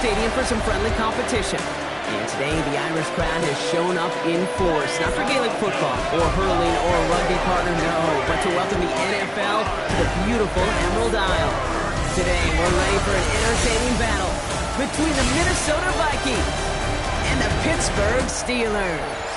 stadium for some friendly competition. And today, the Irish crowd has shown up in force, not for Gaelic football or hurling or a rugby partner, no, but to welcome the NFL to the beautiful Emerald Isle. Today, we're ready for an entertaining battle between the Minnesota Vikings and the Pittsburgh Steelers.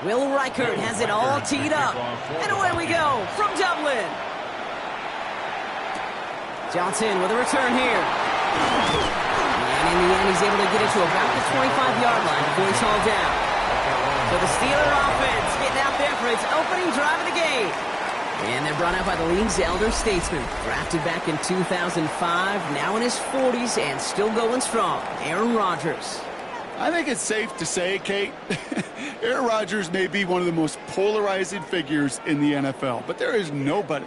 Will Reichert has it all teed up. And away we go from Dublin. Johnson with a return here. And in the end, he's able to get it to about the 25-yard line before he's hauled down. So the Steeler offense getting out there for its opening drive of the game. And they're brought out by the league's elder statesman. Drafted back in 2005, now in his 40s and still going strong. Aaron Rodgers. I think it's safe to say, Kate, Aaron Rodgers may be one of the most polarizing figures in the NFL, but there is nobody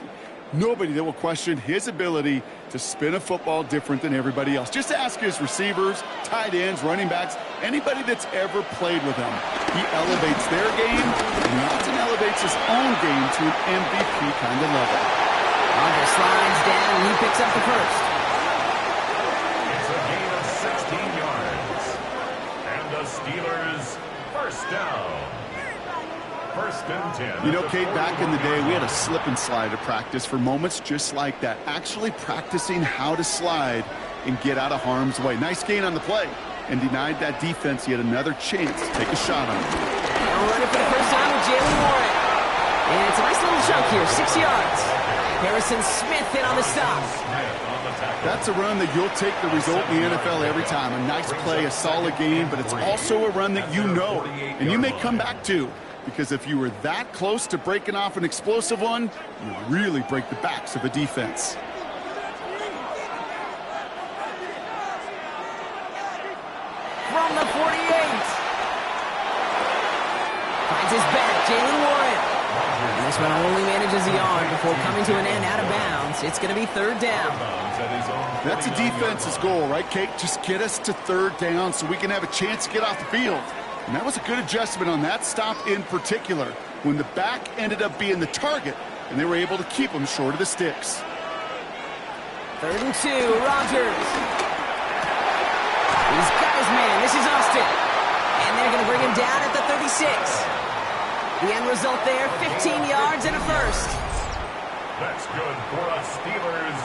that will question his ability to spin a football different than everybody else. Just ask his receivers, tight ends, running backs, anybody that's ever played with him. He elevates their game, and he often elevates his own game to an MVP kind of level. Rodgers slides down, and he picks up the first. It's a gain of 16 yards. And the Steelers first down. First and 10. You know, Kate, back in the day, we had a slip and slide at practice for moments just like that. Actually practicing how to slide and get out of harm's way. Nice gain on the play. And denied that defense yet another chance to take a shot on it. Now running for the first time with Jalen Warren. And it's a nice little chunk here, 6 yards. Harrison Smith in on the stop. That's a run that you'll take the result in the NFL every time. A nice play, a solid game, but it's also a run that you know and you may come back to. Because if you were that close to breaking off an explosive one, you really break the backs of a defense. From the 48. Finds his back, Jalen Warren. And this one only manages a yard before coming to an end out of bounds. It's going to be third down. That's a defense's goal, right, Kate? Just get us to third down so we can have a chance to get off the field. And that was a good adjustment on that stop in particular, when the back ended up being the target, and they were able to keep him short of the sticks. 3rd and 2, Rodgers. He's got his man. This is Austin. And they're going to bring him down at the 36. The end result there, 15 yards and a first. That's good for a Steelers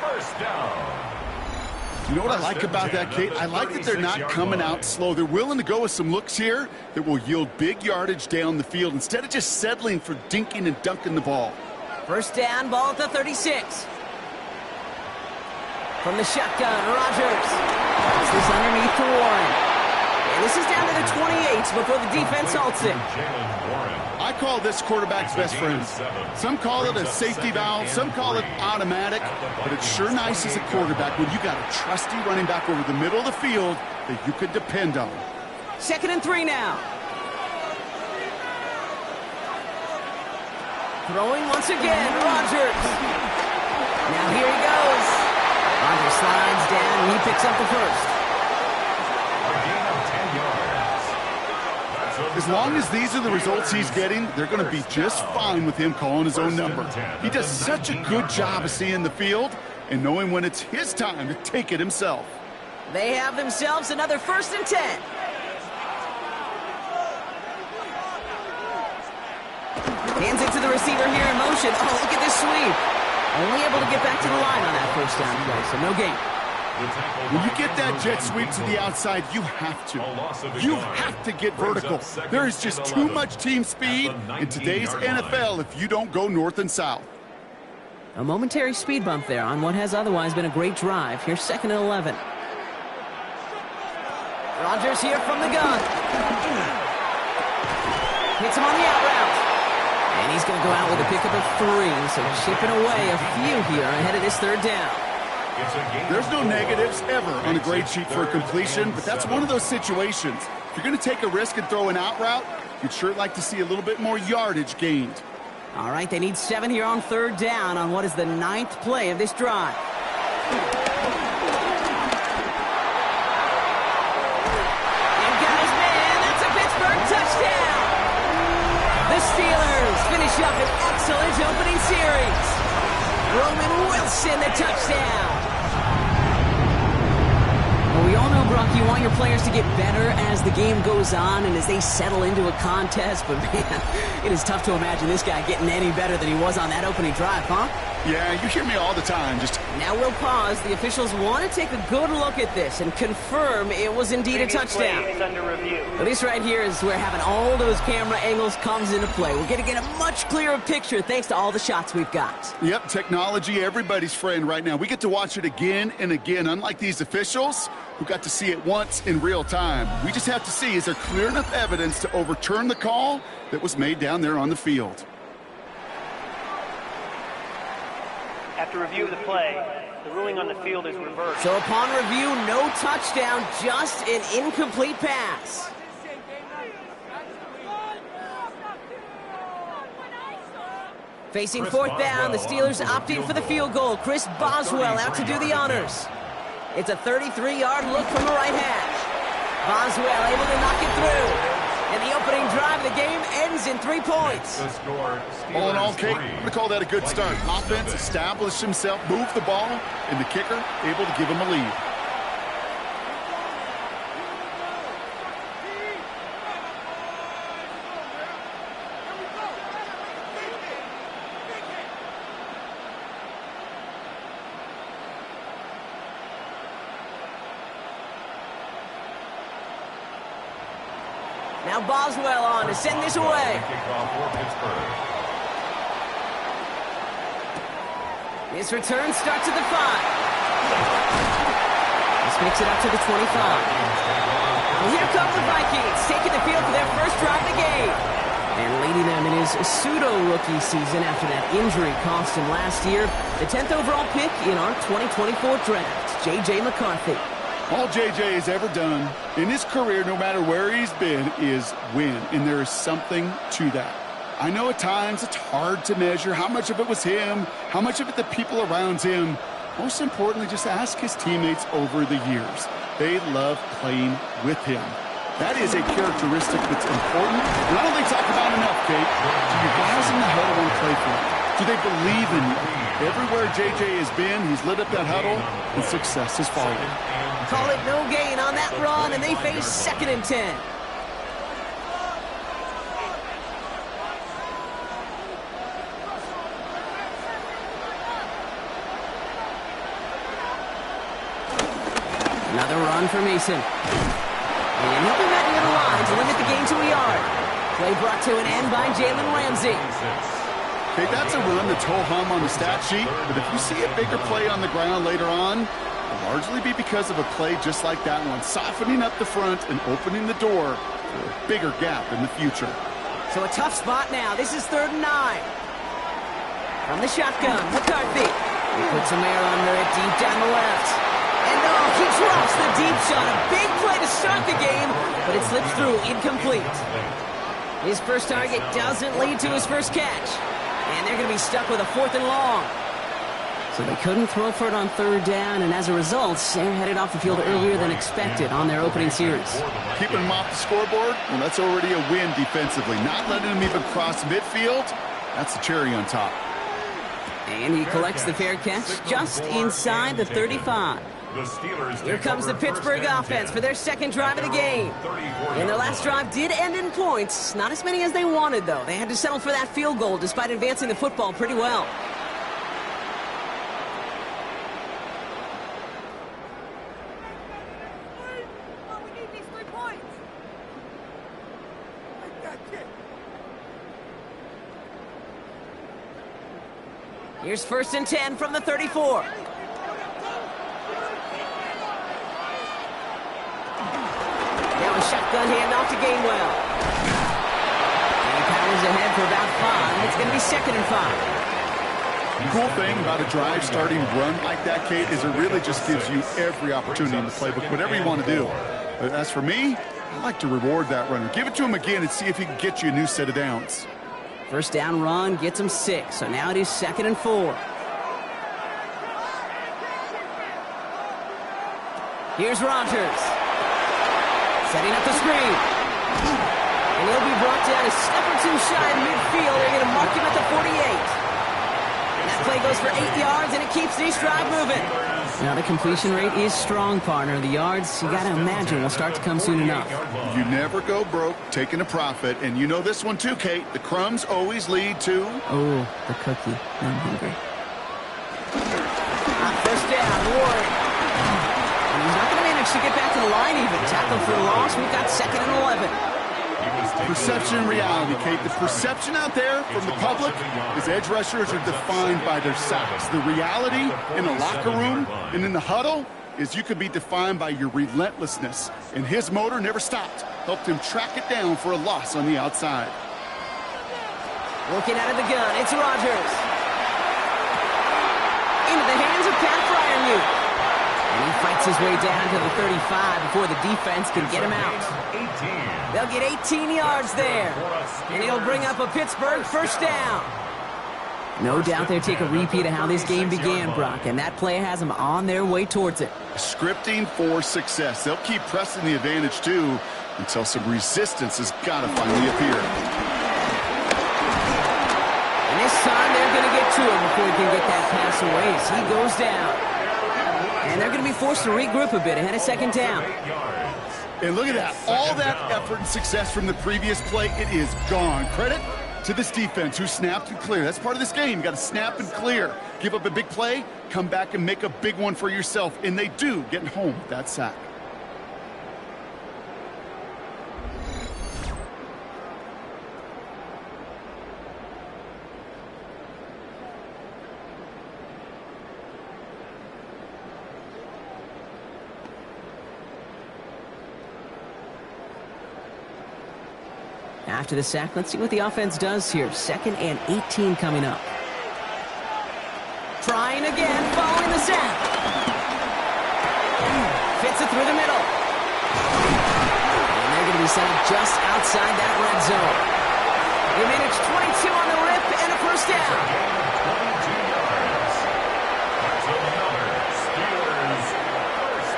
first down. You know what I like about that, Kate? I like that they're not coming out slow. They're willing to go with some looks here that will yield big yardage down the field instead of just settling for dinking and dunking the ball. First down, ball at the 36. From the shotgun, Rodgers. Pass this underneath to Warren. And this is down to the 28 before the defense halts it. I call this quarterback's best friend. Some call it a safety valve, some call it automatic, but it's sure nice as a quarterback when you got a trusty running back over the middle of the field that you could depend on. 2nd and 3 now. Throwing once again, Rodgers. Now here he goes. Rodgers slides down and he picks up the first. As long as these are the results he's getting, they're going to be just fine with him calling his own number. He does such a good job of seeing the field and knowing when it's his time to take it himself. They have themselves another 1st and 10. Hands it to the receiver here in motion. Oh, look at this sweep. Only able to get back to the line on that first down play, so no gain. When you get that jet sweep to the outside, you have to. You have to get vertical. There is just too much team speed in today's NFL if you don't go north and south. A momentary speed bump there on what has otherwise been a great drive. Here's 2nd and 11. Rodgers here from the gun. Hits him on the out route. And he's going to go out with a pickup of 3, so chipping away a few here ahead of this third down. There's no negatives ever on a grade sheet for a completion, but that's one of those situations. If you're going to take a risk and throw an out route, you'd sure like to see a little bit more yardage gained. All right, they need 7 here on 3rd down on what is the 9th play of this drive. And got his man. That's a Pittsburgh touchdown. The Steelers finish up an excellent opening series. Roman Wilson, the touchdown. Well, we all know, Brock, you want your players to get better as the game goes on and as they settle into a contest, but man, it is tough to imagine this guy getting any better than he was on that opening drive, huh? Yeah, you hear me all the time. Just now we'll pause. The officials want to take a good look at this and confirm it was indeed a touchdown. Well, this right here is where having all those camera angles comes into play. We're going to get a much clearer picture thanks to all the shots we've got. Yep, technology, everybody's friend right now. We get to watch it again and again, unlike these officials who got to see it once in real time. We just have to see, is there clear enough evidence to overturn the call that was made down there on the field? After review of the play, the ruling on the field is reversed. So upon review, no touchdown, just an incomplete pass. Facing 4th down, the Steelers opting for the field goal. Chris Boswell out to do the honors. It's a 33-yard look from the right hash. Boswell able to knock it through. And the opening drive of the game ends in 3 points. All in all, Kate, I'm going to call that a good start. Offense established himself, moved the ball, and the kicker able to give him a lead. Now Boswell on to send this away. This return starts at the 5. This makes it up to the 25. Well, here come the Vikings, taking the field for their first drive of the game. And leading them in his pseudo-rookie season after that injury cost him last year. The 10th overall pick in our 2024 draft, J.J. McCarthy. All J.J. has ever done in his career, no matter where he's been, is win. And there is something to that. I know at times it's hard to measure how much of it was him, how much of it the people around him. Most importantly, just ask his teammates over the years. They love playing with him. That is a characteristic that's important. And I don't think talk about enough, Kate. Do you guys in the huddle want to play for him? Do they believe in you? Everywhere J.J. has been, he's lit up that huddle, and success has followed. Call it no gain on that run, and they face 2nd and 10. Another run for Mason. And he'll be met near the line to limit the gain to a yard. Play brought to an end by Jalen Ramsey. Okay, that's a run that's ho-hum on the stat sheet, but if you see a bigger play on the ground later on, it'll largely be because of a play just like that one, softening up the front and opening the door for a bigger gap in the future. So a tough spot now. This is 3rd and 9. From the shotgun, McCarthy. He puts some air under it deep down the left. And he drops the deep shot. A big play to start the game, but it slips through incomplete. His first target doesn't lead to his first catch. And they're going to be stuck with a 4th and long. So they couldn't throw for it on 3rd down, and as a result, they're headed off the field earlier than expected on their opening series. Keeping them off the scoreboard, well, that's already a win defensively. Not letting them even cross midfield, that's the cherry on top. And he collects the fair catch just inside the 35. Here comes the Pittsburgh offense for their 2nd drive of the game. And their last drive did end in points. Not as many as they wanted, though. They had to settle for that field goal despite advancing the football pretty well. Here's 1st and 10 from the 34. Now a shotgun handoff to Gainwell. And he powers ahead for about 5. It's going to be 2nd and 5. The cool thing about a drive starting run like that, Kate, is it really just gives you every opportunity in the playbook, whatever you want to do. But as for me, I like to reward that runner. Give it to him again and see if he can get you a new set of downs. First down run gets him 6, so now it is 2nd and 4. Here's Rodgers. Setting up the screen. And he'll be brought down a step or two shy in midfield. They're going to mark him at the 48. And that play goes for 8 yards, and it keeps this drive moving. Now, the completion rate is strong, partner. The yards, you got to imagine, will start to come soon enough. You never go broke taking a profit. And you know this one too, Kate. The crumbs always lead to... Oh, the cookie. I'm hungry. First down, Warren. And he's not going to manage to get back to the line even. Tackle for a loss. We've got 2nd and 11. Perception and reality, Kate. The perception out there from the public is edge rushers are defined by their sacks. The reality in the locker room and in the huddle is you could be defined by your relentlessness. And his motor never stopped. Helped him track it down for a loss on the outside. Looking out of the gun, it's Rodgers. Into the hands of Pat Fryermuth. And he fights his way down to the 35 before the defense can get him out. They'll get 18 yards there. And he'll bring up a Pittsburgh first down. No doubt they'll take a repeat of how this game began, Brock, and that play has them on their way towards it. Scripting for success. They'll keep pressing the advantage, too, until some resistance has got to finally appear. And this time they're going to get to him before he can get that pass away as he goes down. And they're going to be forced to regroup a bit ahead of 2nd down. And look at that. All that effort and success from the previous play, it is gone. Credit to this defense who snapped and cleared. That's part of this game. You got to snap and clear. Give up a big play, come back and make a big one for yourself. And they do, getting home with that sack. After the sack, let's see what the offense does here. 2nd and 18 coming up. Trying again, following the sack. Fits it through the middle. And they're going to be set up just outside that red zone. They manage 22 on the rip and a first down. 22 yards. That's another Steelers.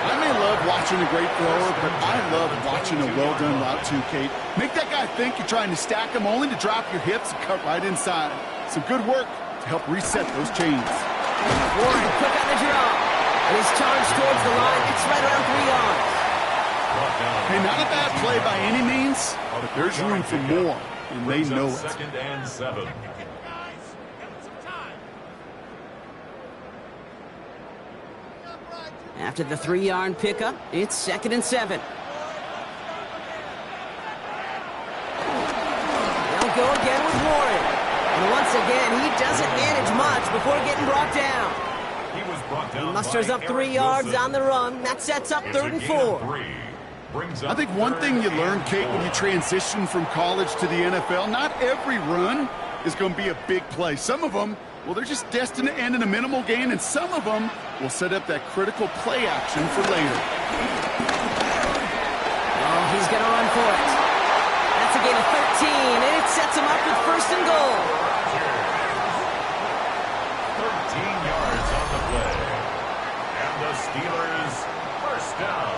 I may love watching a great thrower, but I love watching a well-done route too, Kate. Make that guy think you're trying to stack him only to drop your hips and cut right inside. Some good work to help reset those chains. Warren quick on the draw. And his charge towards the line. It's right around 3 yards. Hey, not a bad play by any means, but there's room for more, and they know it. 2nd and 7. After the 3-yard pickup, it's 2nd and 7. They'll go again with Warren. And once again, he doesn't manage much before getting brought down. He was brought down. He musters up 3 yards on the run. That sets up 3rd and 4. I think one thing you learn, Kate, when you transition from college to the NFL, not every run is going to be a big play. Some of them, well, they're just destined to end in a minimal gain, and some of them will set up that critical play action for later. Oh, he's going to run for it. That's a gain of 13, and it sets him up with 1st and goal. 13 yards on the play. And the Steelers first down.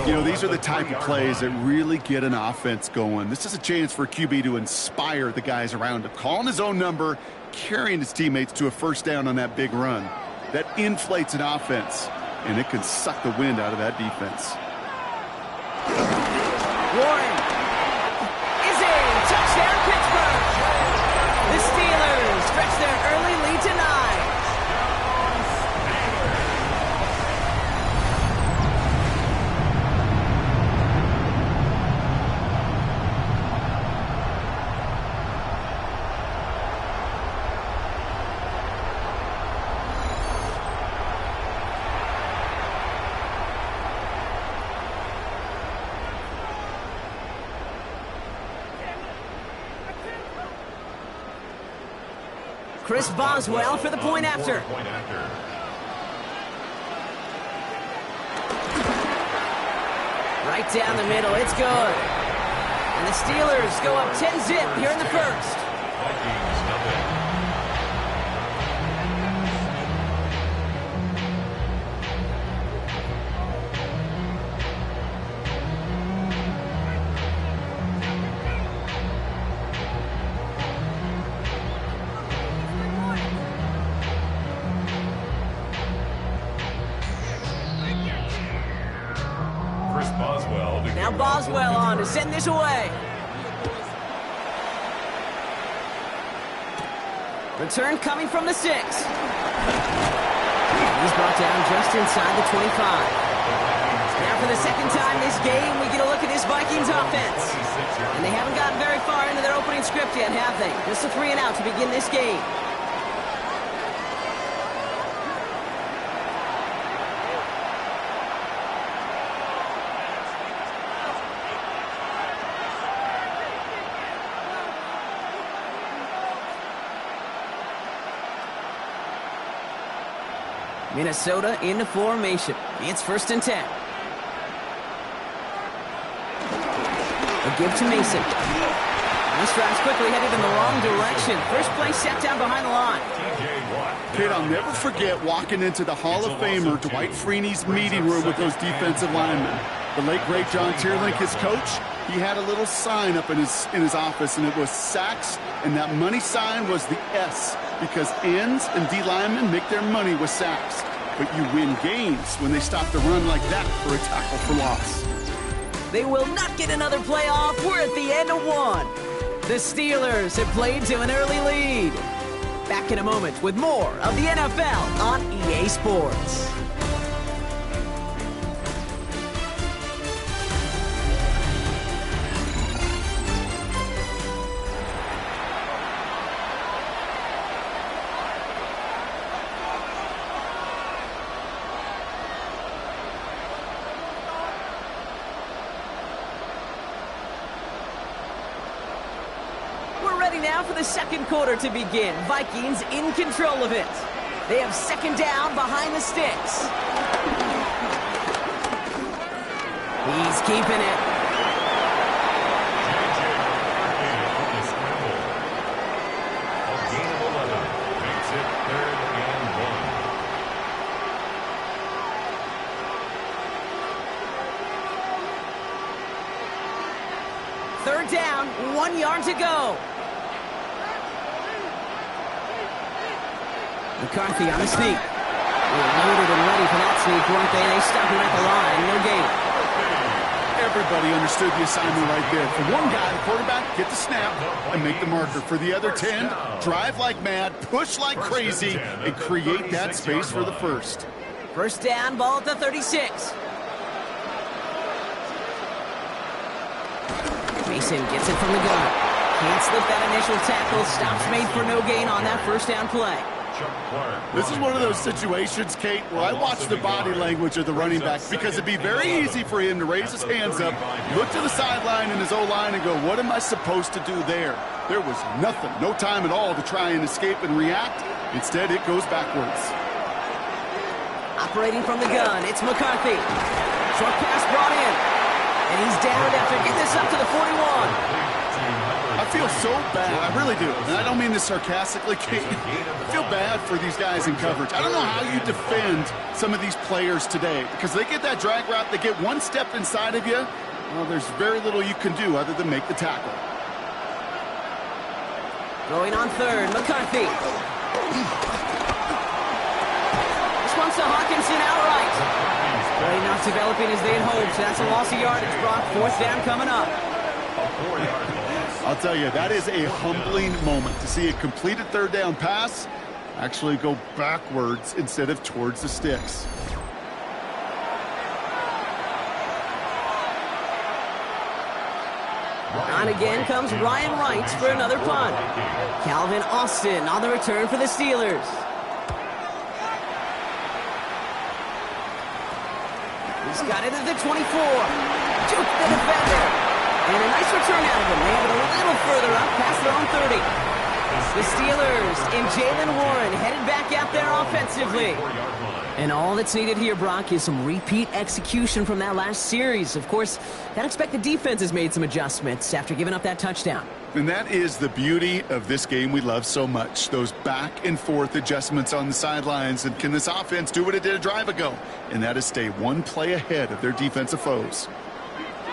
You know, these are the type of plays that really get an offense going. This is a chance for a QB to inspire the guys around him. Calling his own number, carrying his teammates to a first down on that big run. That inflates an offense, and it can suck the wind out of that defense. Warren is in. Touchdown, Pittsburgh. The Steelers stretch their early lead to 9. Chris Boswell for the point after. Right down the middle, it's good. And the Steelers go up 10-zip here in the first. Vikings nothing. Now Boswell on to send this away. Return coming from the 6. He's brought down just inside the 25. Now for the second time this game, we get a look at this Vikings offense. And they haven't gotten very far into their opening script yet, have they? Just a 3 and out to begin this game. Minnesota into formation. It's 1st and 10. A give to Mason. This drive's quickly headed in the wrong direction. First play set down behind the line. Kid, I'll never forget walking into the Hall of Famer Dwight Freeney's meeting room with those defensive linemen. The late, great John Tierlink, his coach, he had a little sign up in his office, and it was sacks, and that money sign was the S, because ends and D linemen make their money with sacks. But you win games when they stop the run like that for a tackle for loss. They will not get another play off. We're at the end of 1. The Steelers have played to an early lead. Back in a moment with more of the NFL on EA Sports. Now for the second quarter to begin. Vikings in control of it. They have 2nd down behind the sticks. He's keeping it. A gain of 11 makes it 3rd and 1. 3rd down, 1 yard to go. McCarthy on the sneak. They're loaded and ready for that sneak, weren't they? They stop him at the line. No gain. Everybody understood the assignment right there. For one guy, the quarterback, get the snap and make the marker. For the other 10, drive like mad, push like crazy, and create that space for the first. 1st down, ball at the 36. Mason gets it from the gun. Can't slip that initial tackle. Stops made for no gain on that 1st down play. This is one of those situations, Kate, where I watch the body language of the running back, because it'd be very easy for him to raise his hands up, look to the sideline in his O-line and go, what am I supposed to do there? There was nothing, no time at all to try and escape and react. Instead, it goes backwards. Operating from the gun, it's McCarthy. Short pass brought in. And he's down after getting this up to the 41. I feel so bad, I really do, and I don't mean this sarcastically, Kate. I feel bad for these guys in coverage. I don't know how you defend some of these players today, because they get that drag route, they get one step inside of you, well, there's very little you can do other than make the tackle. Going on 3rd, McCarthy. This one's to Hawkinson outright. Play not developing as they had hoped, so that's a loss of yardage. Brock, 4th down coming up. I'll tell you, that is a humbling moment to see a completed 3rd down pass actually go backwards instead of towards the sticks. On again comes Ryan Wright for another punt. Calvin Austin on the return for the Steelers. He's got it at the 24. Juke the defender. And a nice return out of him. They have it a little further up past their own 30. The Steelers and Jalen Warren headed back out there offensively. And all that's needed here, Brock, is some repeat execution from that last series. Of course, gotta expect the defense has made some adjustments after giving up that touchdown. And that is the beauty of this game we love so much. Those back and forth adjustments on the sidelines. And can this offense do what it did a drive ago? And that is stay one play ahead of their defensive foes.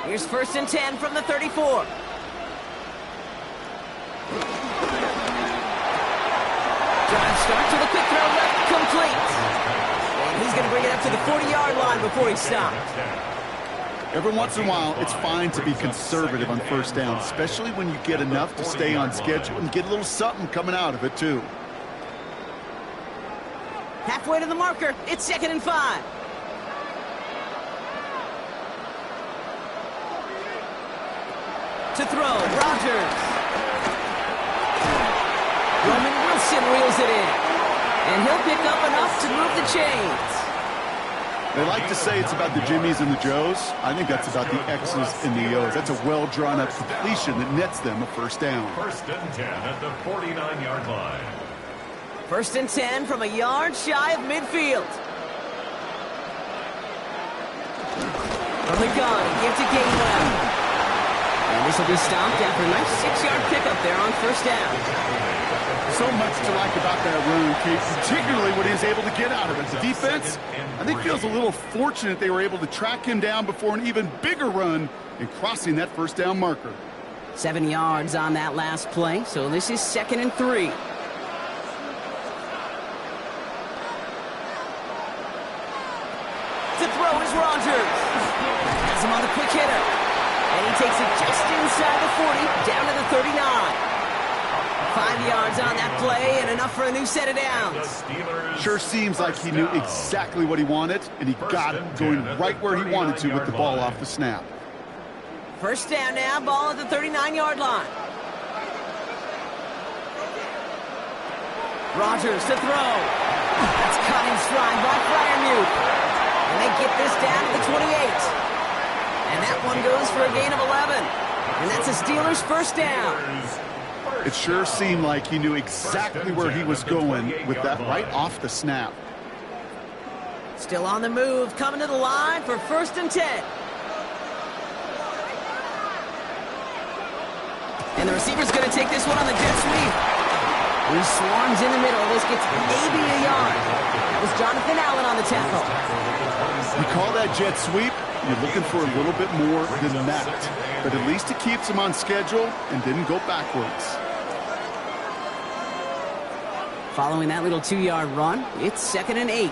Here's 1st and 10 from the 34. Drive start to the quick throw left, complete. And he's going to bring it up to the 40-yard line before he stopped. Every once in a while, it's fine to be conservative on 1st down, especially when you get enough to stay on schedule and get a little something coming out of it, too. Halfway to the marker, it's 2nd and 5. To throw, Rodgers. Roman Wilson reels it in. And he'll pick up enough to move the chains. They like to say it's about the Jimmies and the Joes. I think that's about the X's and the O's. That's a well-drawn-up completion that nets them a 1st down. 1st and 10 at the 49-yard line. 1st and 10 from a yard shy of midfield. From the gun, give to Gainwell. And this will be stopped after a nice 6-yard pickup there on 1st down. So much to like about that run, Kate, particularly what he was able to get out of it. The defense, I think, feels a little fortunate they were able to track him down before an even bigger run in crossing that 1st down marker. 7 yards on that last play, so this is 2nd and 3. To throw is Rodgers. Has him on the quick hitter. And he takes it just inside the 40, down to the 39. 5 yards on that play and enough for a new set of downs. Sure seems like he knew exactly what he wanted, and he got it going right where he wanted to with the ball off the snap. 1st down now, ball at the 39-yard line. Rodgers to throw. That's cut in stride by Freiermuth. And they get this down to the 28. And that one goes for a gain of 11. And that's a Steelers 1st down. It sure seemed like he knew exactly where he was going with that right off the snap. Still on the move, coming to the line for 1st and 10. And the receiver's going to take this one on the jet sweep. He swarms in the middle. This gets maybe a yard. That was Jonathan Allen on the tackle. You call that jet sweep, you're looking for a little bit more than that. But at least it keeps him on schedule and didn't go backwards. Following that little 2-yard run, it's 2nd and 8.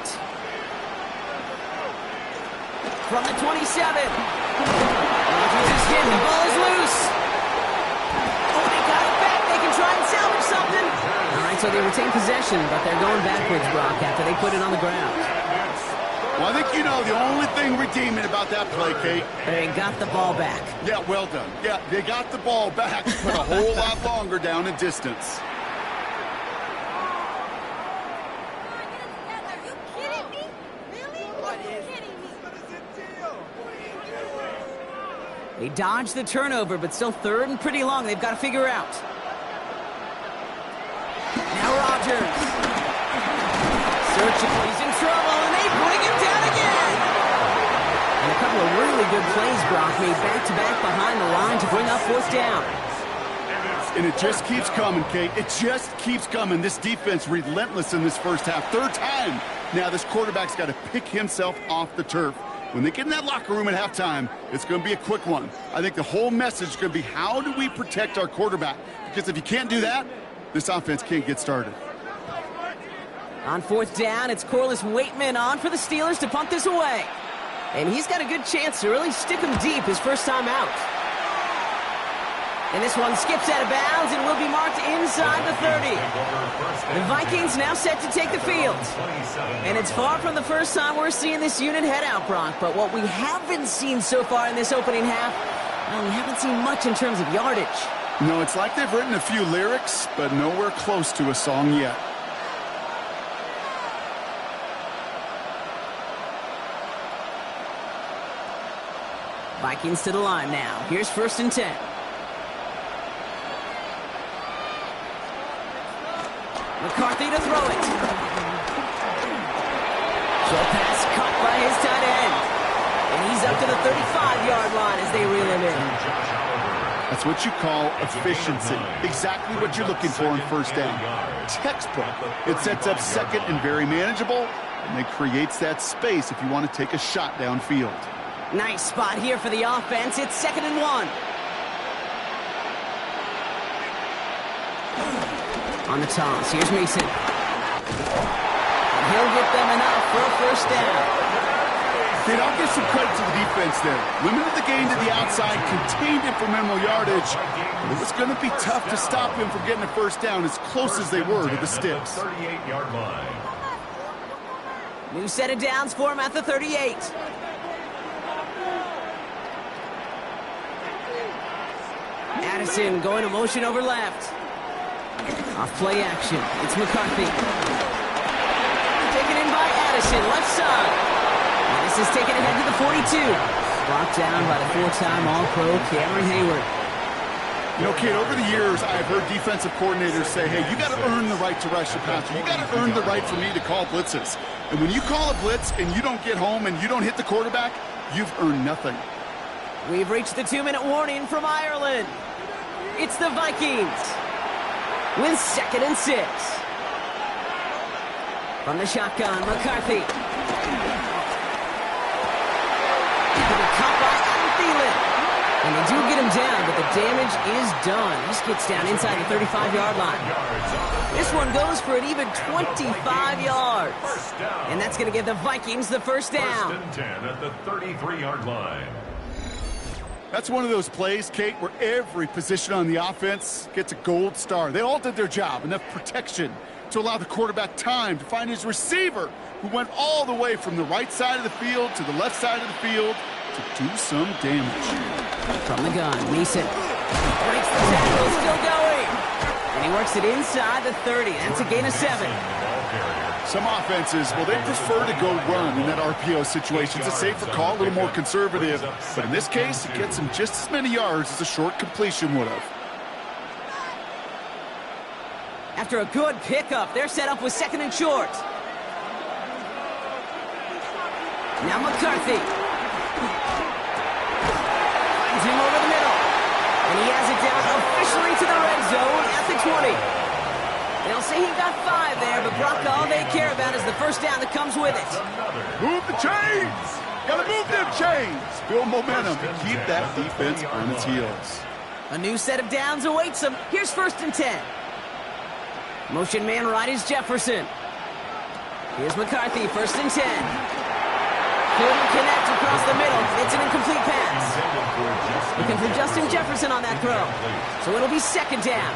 From the 27. Rodgers is hit. The ball is loose. Oh, they got it back. They can try and salvage something. All right, so they retain possession, but they're going backwards, Brock, after they put it on the ground. Well, I think you know the only thing redeeming about that play, Kate. They got the ball back. Yeah, well done. Yeah, they got the ball back, but a whole lot longer down in distance. They dodged the turnover, but still 3rd and pretty long. They've got to figure out. Now Rodgers. Searching. He's in trouble, and they bring him down again. And a couple of really good plays, Brock, made back-to-back behind the line to bring up 4th down. And it just keeps coming, Kate. It just keeps coming. This defense relentless in this 1st half. 3rd time. Now this quarterback's got to pick himself off the turf. When they get in that locker room at halftime, it's going to be a quick one. I think the whole message is going to be, how do we protect our quarterback? Because if you can't do that, this offense can't get started. On 4th down, it's Corliss Waitman on for the Steelers to punt this away. And he's got a good chance to really stick him deep his first time out. And this one skips out of bounds and will be marked inside the 30. The Vikings now set to take the field. And it's far from the first time we're seeing this unit head out, Brock. But what we haven't seen so far in this opening half, well, we haven't seen much in terms of yardage. No, it's like they've written a few lyrics, but nowhere close to a song yet. Vikings to the line now. Here's 1st and 10. McCarthy to throw it. Short pass caught by his tight end. And he's up to the 35-yard line as they reel him in. That's what you call efficiency. Exactly what you're looking for in first down. Textbook. It sets up second and very manageable, and it creates that space if you want to take a shot downfield. Nice spot here for the offense. It's 2nd and 1. On the toss, here's Mason. And he'll get them enough for a first down. Okay, I'll give some credit to the defense there. Limited the game to the outside, contained it for minimal yardage. But it was going to be tough to stop him from getting a first down as close as they were to the sticks. 38-yard line. New set of downs for him at the 38. Addison going to motion over left. Off play action. It's McCarthy. Taken in by Addison, left side. And this is taken ahead to the 42. Brought down by the 4-time All-Pro Cameron Hayward. You know, Kate, over the years, I've heard defensive coordinators say, hey, you got to earn the right to rush the passer. You got to earn the right for me to call blitzes. And when you call a blitz and you don't get home and you don't hit the quarterback, you've earned nothing. We've reached the 2-minute warning from Ireland. It's the Vikings with 2nd and 6. From the shotgun, McCarthy. Caught by Adam Thielen. And they do get him down, but the damage is done. He gets down inside the 35-yard line. This one goes for an even 25 yards. And that's going to give the Vikings the first down. 1st and 10 at the 33-yard line. That's one of those plays, Kate, where every position on the offense gets a gold star. They all did their job, enough protection to allow the quarterback time to find his receiver, who went all the way from the right side of the field to the left side of the field to do some damage. From the gun, Mason breaks the tackle, still going. And he works it inside the 30. That's a gain of 7. Some offenses, well, they prefer to go run in that RPO situation. It's a safer call, a little more conservative. But in this case, it gets him just as many yards as a short completion would have. After a good pickup, they're set up with 2nd and short. Now McCarthy. Finds him over the middle. And he has it down officially to the red zone at the 20. They'll say he got 5 there, but Brock, all they care about is the first down that comes with it. Move the chains! Gotta move them chains! Build momentum and keep that defense on its heels. A new set of downs awaits them. Here's 1st and 10. Motion man right is Jefferson. Here's McCarthy, 1st and 10. Couldn't connect across the middle. It's an incomplete pass. Looking for Justin Jefferson on that throw. So it'll be 2nd down.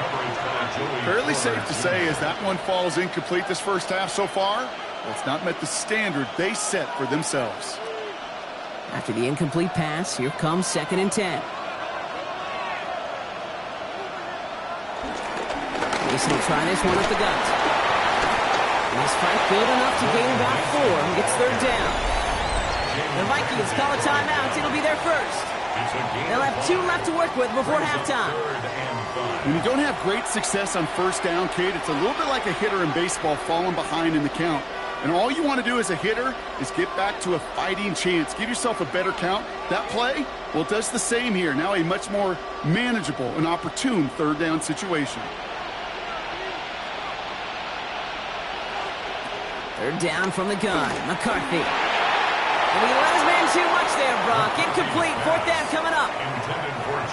Fairly safe to say as that one falls incomplete this first half so far, it's not met the standard they set for themselves. After the incomplete pass, here comes 2nd and 10. Mason will try this one up the gut. And this fight good enough to gain about 4 and gets 3rd down. The Vikings call a timeout. It'll be their first. They'll have 2 left to work with before halftime. When you don't have great success on first down, Kate, it's a little bit like a hitter in baseball falling behind in the count. And all you want to do as a hitter is get back to a fighting chance. Give yourself a better count. That play, well, it does the same here. Now a much more manageable and opportune 3rd down situation. 3rd down from the gun. McCarthy. And he let his man too much there, Brock. Incomplete. 4th down coming up.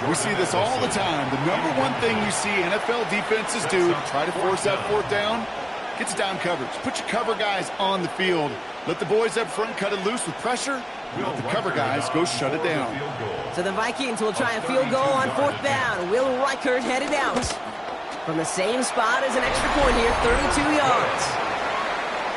We see this all the time. The number one thing you see NFL defenses do to try to force that 4th down, gets down coverage. Put your cover guys on the field. Let the boys up front cut it loose with pressure. Let the cover guys go shut it down. So the Vikings will try a field goal on 4th down. Will Reichert headed out from the same spot as an extra point here, 32 yards.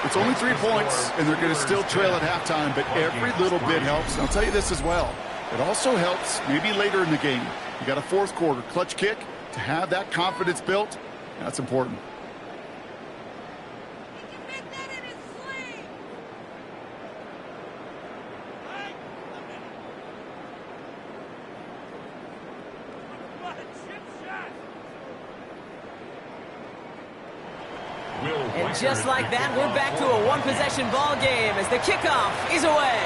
It's only 3 points, and they're going to still trail at halftime, but every little bit helps. And I'll tell you this as well. It also helps maybe later in the game. You got a 4th quarter clutch kick to have that confidence built. That's important. And just like that, we're back to a one-possession ball game as the kickoff is away.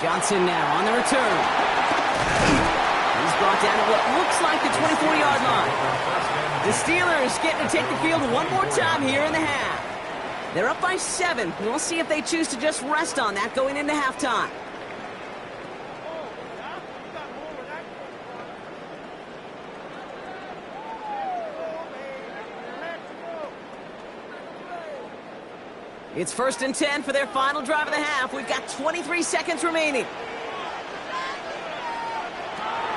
Johnson now on the return. He's brought down at what looks like the 24-yard line. The Steelers getting to take the field one more time here in the half. They're up by 7. We'll see if they choose to just rest on that going into halftime. It's 1st and 10 for their final drive of the half. We've got 23 seconds remaining.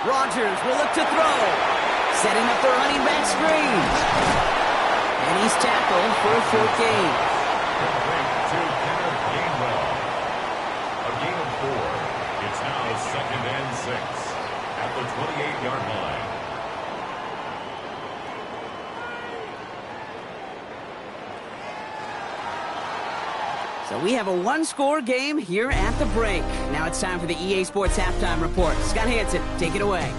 Rodgers will look to throw. Setting up the running back screen. And he's tackled for a short gain. A gain of 4. It's now 2nd and 6 at the 28-yard line. So we have a one-score game here at the break. Now it's time for the EA Sports Halftime Report. Scott Hansen, take it away.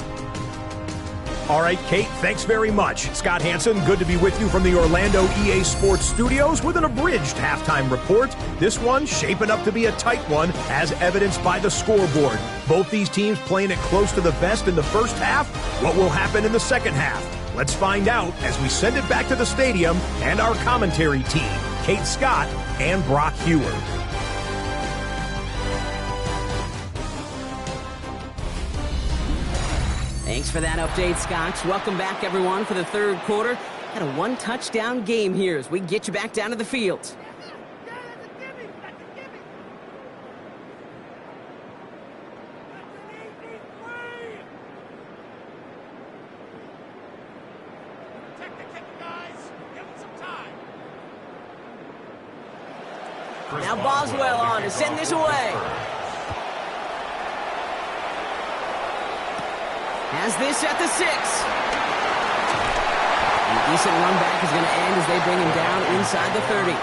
All right, Kate, thanks very much. Scott Hansen, good to be with you from the Orlando EA Sports Studios with an abridged halftime report. This one shaping up to be a tight one, as evidenced by the scoreboard. Both these teams playing it close to the vest in the first half. What will happen in the second half? Let's find out as we send it back to the stadium and our commentary team, Kate Scott and Brock Hewer. Thanks for that update, Scott. Welcome back, everyone, for the third quarter. Had a one-touchdown game here as we get you back down to the field. Now Boswell on to send this away. Has this at the 6. And a decent run back is going to end as they bring him down inside the 30.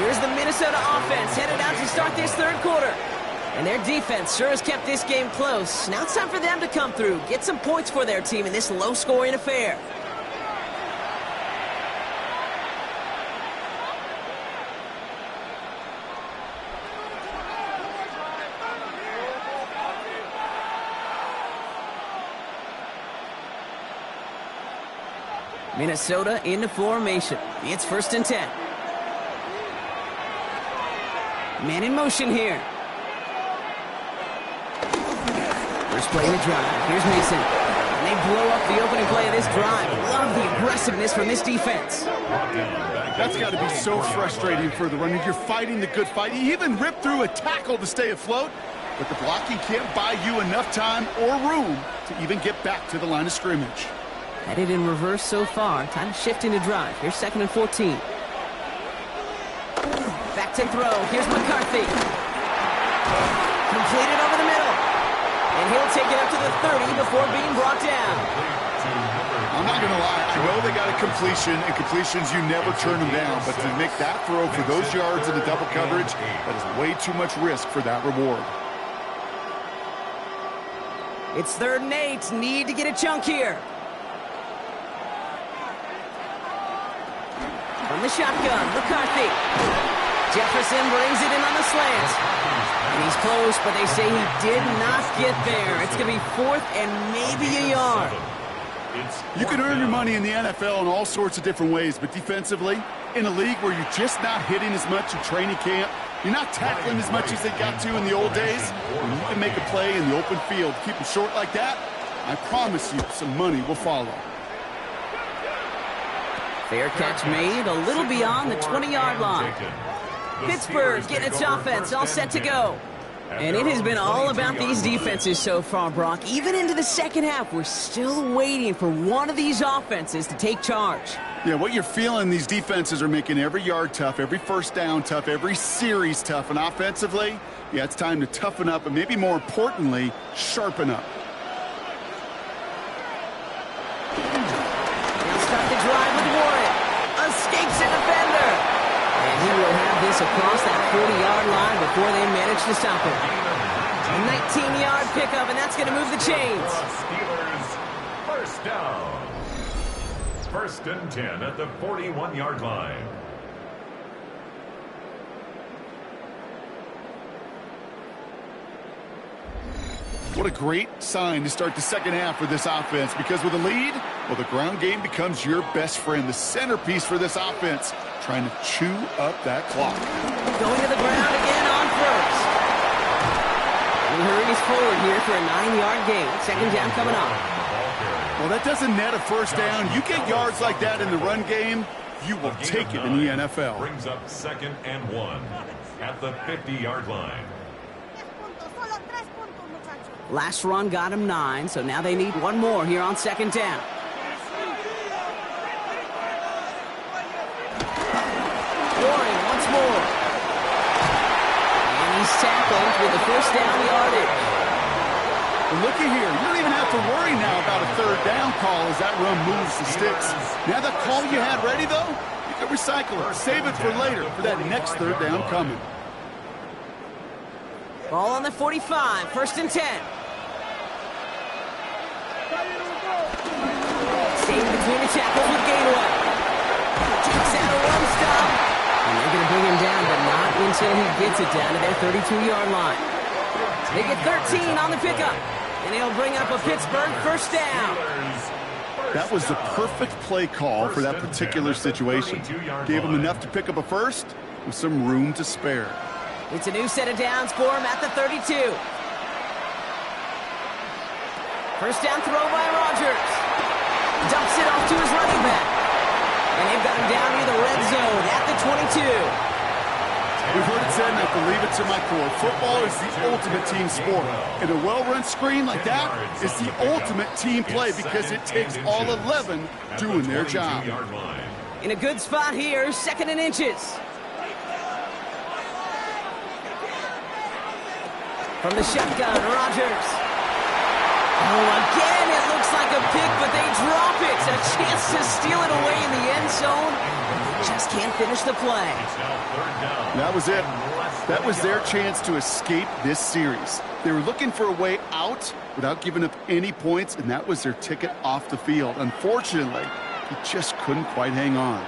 Here's the Minnesota offense headed out to start this third quarter. And their defense sure has kept this game close. Now it's time for them to come through, get some points for their team in this low-scoring affair. Minnesota into formation. It's 1st and 10. Man in motion here. First play in the drive. Here's Mason. And they blow up the opening play of this drive. Love the aggressiveness from this defense. That's got to be so frustrating for the runner. You're fighting the good fight. You even ripped through a tackle to stay afloat, but the blocking can't buy you enough time or room to even get back to the line of scrimmage. Headed in reverse so far. Time to shift into drive. Here's 2nd and 14. Back to throw. Here's McCarthy. Completed over the middle. And he'll take it up to the 30 before being brought down. I'm not going to lie. I know they got a completion, and completions, you never turn them down. But to make that throw for those yards in the double coverage, that is way too much risk for that reward. It's 3rd and 8. Need to get a chunk here. From the shotgun, McCarthy. Jefferson brings it in on the slant. And he's close, but they say he did not get there. It's going to be 4th and maybe a yard. You can earn your money in the NFL in all sorts of different ways, but defensively, in a league where you're just not hitting as much in training camp, you're not tackling as much as they got to in the old days, when you can make a play in the open field, keep them short like that, I promise you some money will follow. Fair catch made a little beyond the 20-yard line. Pittsburgh getting its offense all set to go. And it has been all about these defenses so far, Brock. Even into the second half, we're still waiting for one of these offenses to take charge. Yeah, what you're feeling, these defenses are making every yard tough, every first down tough, every series tough. And offensively, yeah, it's time to toughen up and maybe more importantly, sharpen up. They'll start the drive with Warren. Escapes a defender. And he will have this across that 40-yard line before they manage to stop him. A 19-yard pickup, and that's going to move the chains. Steelers, first down. First and 10 at the 41-yard line. What a great sign to start the second half for this offense, because with a lead, well, the ground game becomes your best friend, the centerpiece for this offense, trying to chew up that clock. Going to the ground again on first. He hurries forward here for a 9-yard gain. Second down coming up. Well, that doesn't net a first down. You get yards like that in the run game, you will take it in the NFL. Brings up 2nd and 1 at the 50-yard line. Last run got him 9, so now they need one more here on second down. Warren once more. And he's tackled with the first down yardage. Well, looky here. You don't even have to worry now about a third down call as that run moves the sticks. Now that call you had ready, though, you can recycle it. Save it for later for that next third down coming. Ball on the 45, first and 10. Staying between the tackles with Gainwell. Takes out a run stop. And they're going to bring him down, but not until he gets it down to their 32-yard line. They get 13 on the pickup. And he'll bring up a Pittsburgh first down. That was the perfect play call for that particular situation. Gave him enough to pick up a first with some room to spare. It's a new set of downs for him at the 32. First down throw by Rodgers. Dumps it off to his running back. And they've got him down near the red zone at the 22. We've heard it said, and I believe it to my core, football is the ultimate team sport. And a well-run screen like that is the ultimate team play because it takes all 11 doing their job. In a good spot here, second and inches. From the shotgun, Rodgers. Oh, again, it looks like a pick, but they drop it. A chance to steal it away in the end zone. Just can't finish the play. That was it. That was their chance to escape this series. They were looking for a way out without giving up any points, and that was their ticket off the field. Unfortunately, he just couldn't quite hang on.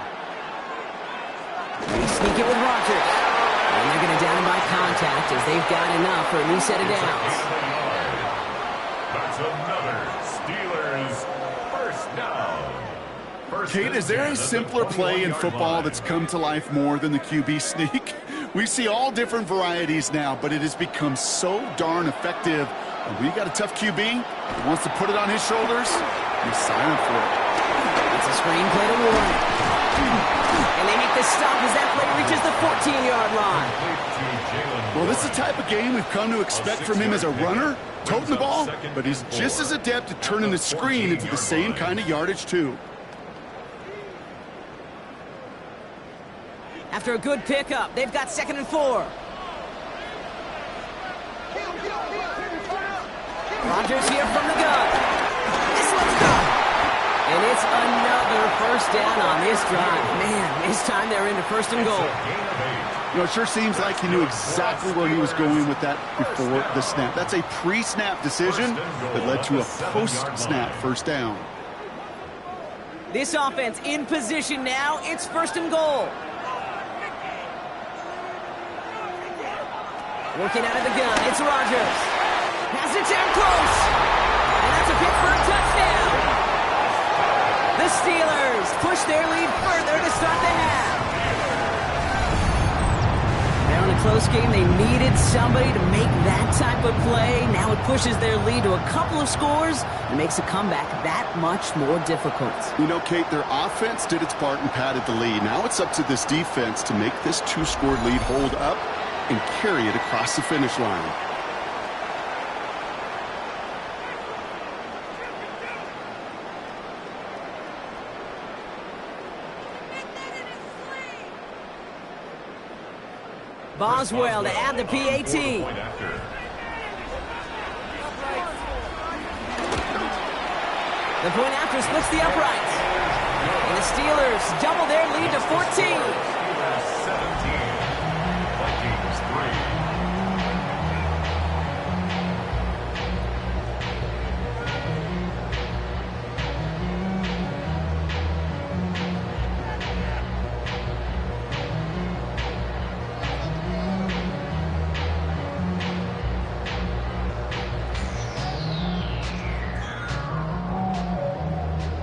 They sneak it with Rodgers. And they're going to down him by contact as they've got enough for a new set of downs. That's another Steelers first down. Kate, is there a simpler play in football that's come to life more than the QB sneak? We see all different varieties now, but it has become so darn effective. And when you got a tough QB who wants to put it on his shoulders, you sign up for it. It's a screenplay to Warren. And they make the stop as that play reaches the 14-yard line. Well, this is the type of game we've come to expect from him as a runner, toting the ball, but he's just as adept at turning the screen into the same kind of yardage, too. After a good pickup, they've got 2nd and 4. Rodgers here from the gun. This one's good. And it's another first down on this drive. Man, this time they're into first and goal. You know, it sure seems like he knew exactly where he was going with that before the snap. That's a pre-snap decision that led to a post-snap first down. This offense in position now. It's first and goal. Working out of the gun, it's Rodgers. Has it down close. And that's a Pittsburgh touchdown. The Steelers push their lead further to start the half. Now in a close game, they needed somebody to make that type of play. Now it pushes their lead to a couple of scores and makes a comeback that much more difficult. You know, Kate, their offense did its part and padded the lead. Now it's up to this defense to make this 2-score lead hold up and carry it across the finish line. Boswell to add the PAT. The point after splits the uprights. And the Steelers double their lead to 14. 17. Vikings 3.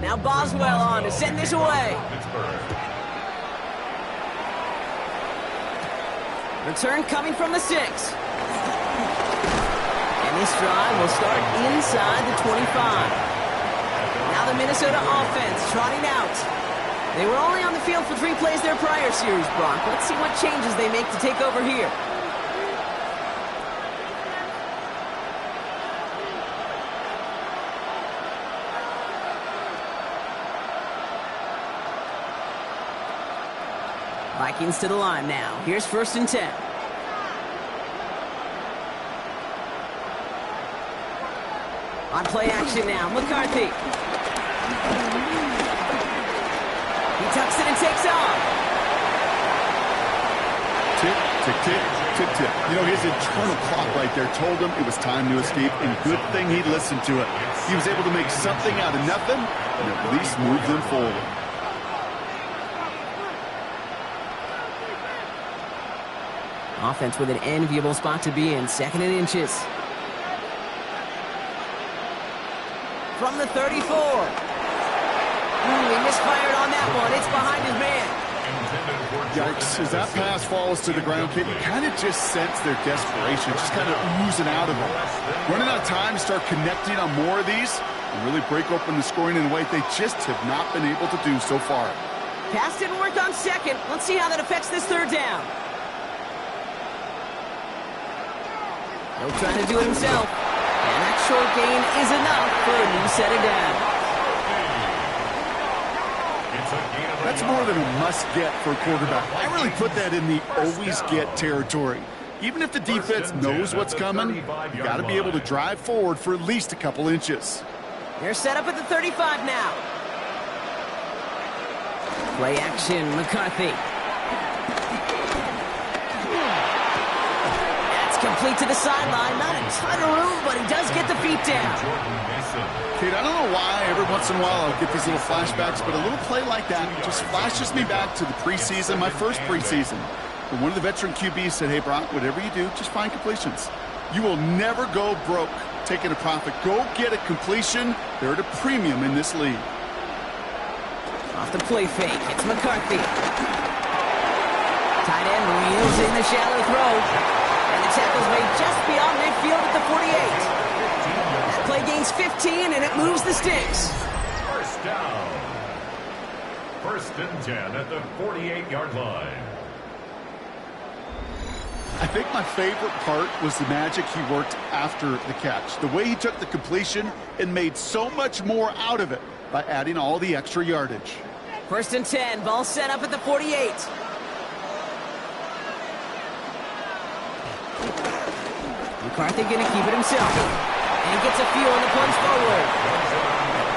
Now Boswell on to send this away. Pittsburgh. Return coming from the 6. And this drive will start inside the 25. Now the Minnesota offense trotting out. They were only on the field for 3 plays their prior series, Brock. Let's see what changes they make to take over here. Vikings to the line now. Here's 1st and 10. On play action now, McCarthy. He tucks it and takes off. Tick, tick, tick, tick, tick. You know, his internal clock right there told him it was time to escape, and good thing he listened to it. He was able to make something out of nothing and at least move them forward. Offense with an enviable spot to be in. 2nd and inches. From the 34. He misfired on that one. It's behind his man. Yikes. As that pass falls to the ground, Kate, you kind of just sense their desperation, just kind of oozing out of them. Running out of time to start connecting on more of these and really break open the scoring in a way they just have not been able to do so far. Pass didn't work on 2nd. Let's see how that affects this 3rd down. He'll try to do it himself. And that short gain is enough for a new set of downs. That's more than a must-get for a quarterback. I really put that in the always-get territory. Even if the defense knows what's coming, you got to be able to drive forward for at least a couple inches. They're set up at the 35 now. Play action, McCarthy. Complete to the sideline. Not a ton of room, but he does get the feet down. Kate, I don't know why every once in a while I'll get these little flashbacks, but a little play like that just flashes me back to the preseason, my first preseason. When one of the veteran QBs said, hey, Brock, whatever you do, just find completions. You will never go broke taking a profit. Go get a completion. They're at a premium in this league. Off the play fake. It's McCarthy. Tight end reels in the shallow throw. And the tackle's made just beyond midfield at the 48. That play gains 15, and it moves the sticks. 1st down. 1st and 10 at the 48-yard line. I think my favorite part was the magic he worked after the catch. The way he took the completion and made so much more out of it by adding all the extra yardage. 1st and 10, ball set up at the 48. McCarthy going to keep it himself. And he gets a few on the plunge forward.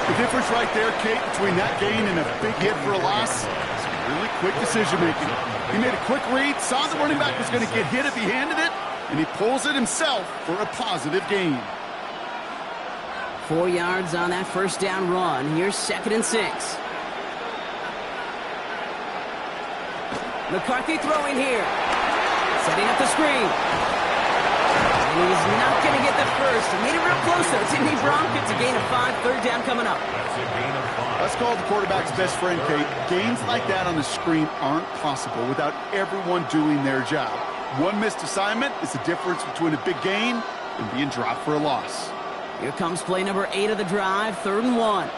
The difference right there, Kate, between that gain and a big hit for a loss is really quick decision-making. He made a quick read, saw the running back was going to get hit if he handed it, and he pulls it himself for a positive gain. 4 yards on that 1st down run. Here's 2nd and 6. McCarthy throwing here. Setting up the screen. And he's not going to get the first. He made it real close, though. Didn't he, Bronk? It's a gain of 5. 3rd down coming up. That's a gain of 5. That's called the quarterback's best friend, Kate. Gains like that on the screen aren't possible without everyone doing their job. One missed assignment is the difference between a big gain and being dropped for a loss. Here comes play number 8 of the drive, 3rd and 1.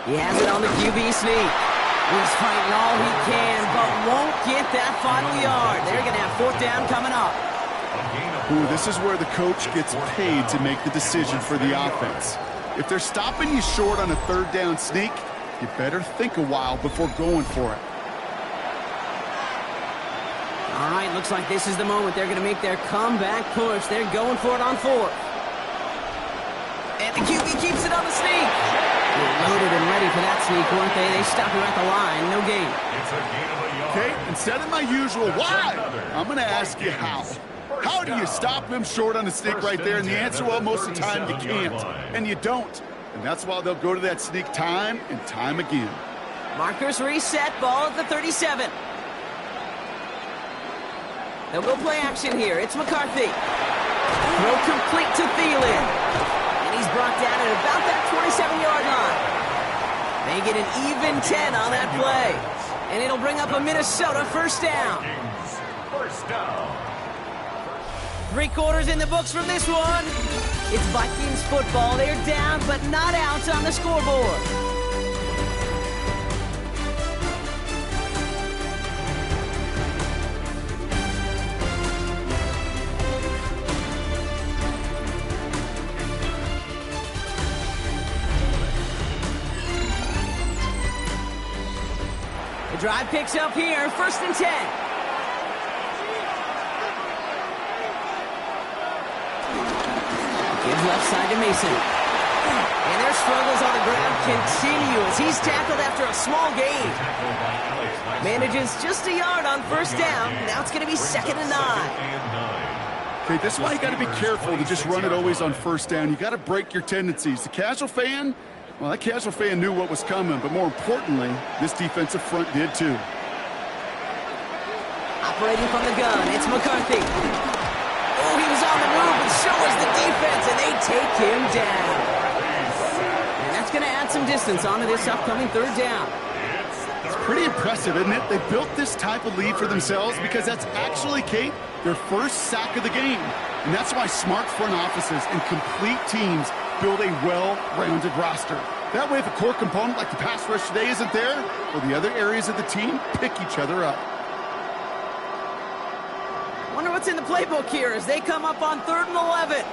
He has it on the QB sneak. He's fighting all he can, but won't get that final yard. They're going to have 4th down coming up. Ooh, this is where the coach gets paid to make the decision for the offense. If they're stopping you short on a 3rd down sneak, you better think a while before going for it. All right, looks like this is the moment they're going to make their comeback push. They're going for it on 4th. And the QB keeps it on the sneak. They're loaded and ready for that sneak, weren't they? They stop him at the line. No gain. It's a gain of a yard. Okay, instead of my usual why, I'm going to ask you how. How do you stop him short on a sneak right there? And the answer, well, most of the time you can't. And you don't. And that's why they'll go to that sneak time and time again. Markers reset, ball at the 37. They'll go play action here. It's McCarthy. Throw complete to Thielen. And he's brought down at about that 27-yard line. They get an even 10 on that play. And it'll bring up a Minnesota first down. First down. 3 quarters in the books from this one. It's Vikings football. They're down, but not out on the scoreboard. The drive picks up here, 1st and 10. Gives left side to Mason. And their struggles on the ground continue as he's tackled after a small gain. Manages just a yard on 1st down. Now it's going to be 2nd and 9. Okay, this is why you got to be careful to just run it always on 1st down. You got to break your tendencies. The casual fan, well, that casual fan knew what was coming, but more importantly, this defensive front did too. Operating from the gun, it's McCarthy. Oh, he was on the move, and so was the defense, and they take him down. And that's going to add some distance onto this upcoming 3rd down. It's pretty impressive, isn't it? They built this type of lead for themselves because that's actually, Kate, their first sack of the game. And that's why smart front offices and complete teams build a well-rounded roster. That way, if a core component like the pass rush today isn't there, well, the other areas of the team pick each other up. Wonder what's in the playbook here as they come up on 3rd and 11.